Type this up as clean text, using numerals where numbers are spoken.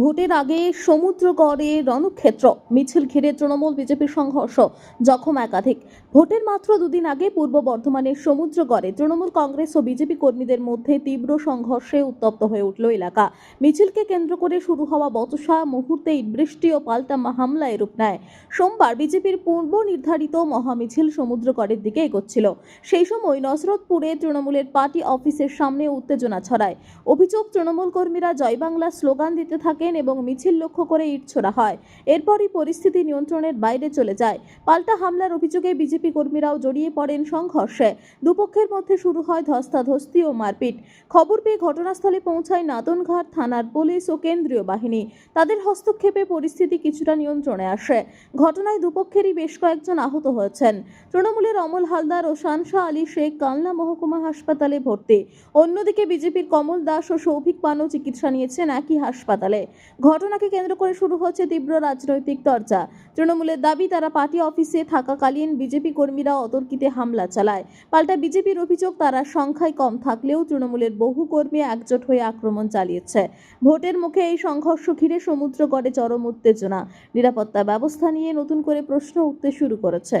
ভোটের আগে সমুদ্রগড়ে রণক্ষেত্র, মিছিল ঘিরে তৃণমূল বিজেপির সংঘর্ষ, জখম একাধিক। ভোটের মাত্র দুদিন আগে পূর্ব বর্ধমানের সমুদ্রগড়ে তৃণমূল কংগ্রেস ও বিজেপি কর্মীদের মধ্যে তীব্র সংঘর্ষে উত্তপ্ত হয়ে উঠল এলাকা। মিছিলকে কেন্দ্র করে শুরু হওয়া বচসা মুহূর্তে ইটবৃষ্টি ও পাল্টা হামলায় রূপ নেয়। সোমবার বিজেপির পূর্ব নির্ধারিত মহামিছিল সমুদ্রগড়ের দিকে এগোচ্ছিল। সেই সময় নসরতপুরে তৃণমূলের পার্টি অফিসের সামনে উত্তেজনা ছড়ায়। অভিযোগ, তৃণমূল কর্মীরা জয় বাংলা স্লোগান দিতে থাকেন এবং মিছিল লক্ষ্য করে ইট ছোড়া হয়। এরপরই পরিস্থিতি নিয়ন্ত্রণের বাইরে চলে যায়। পাল্টা হামলার অভিযোগে বিজেপি কর্মীরাও জড়িয়ে পড়েন সংঘর্ষে। দুপক্ষের মধ্যে শুরু হয় ধস্তাধস্তি ও মারপিট। খবর পেয়ে ঘটনাস্থলে পৌঁছায় নাদনঘাট থানার পুলিশ ও কেন্দ্রীয় বাহিনী। তাদের হস্তক্ষেপে পরিস্থিতি কিছুটা নিয়ন্ত্রণে আসে। ঘটনায় দুপক্ষেরই বেশ কয়েকজন আহত হয়েছেন। তৃণমূলের অমল হালদার ও শানশা আলী শেখ কালনা মহকুমা হাসপাতালে ভর্তি। অন্যদিকে বিজেপির কমল দাস ও সৌভিক পানও চিকিৎসা নিয়েছেন একই হাসপাতালে। ঘটনাকে কেন্দ্র করে শুরু হচ্ছে তীব্র রাজনৈতিক চর্চা। তৃণমূলের দাবি, তারা পার্টি অফিসে থাকাকালীন বিজেপি কর্মীরা অতর্কিতে হামলা চালায়। পাল্টা বিজেপির অভিযোগ, তারা সংখ্যায় কম থাকলেও তৃণমূলের বহু কর্মী একজোট হয়ে আক্রমণ চালিয়েছে। ভোটের মুখে এই সংঘর্ষ ঘিরে সমুদ্রগড়ে চরম উত্তেজনা। নিরাপত্তা ব্যবস্থা নিয়ে নতুন করে প্রশ্ন উঠতে শুরু করেছে।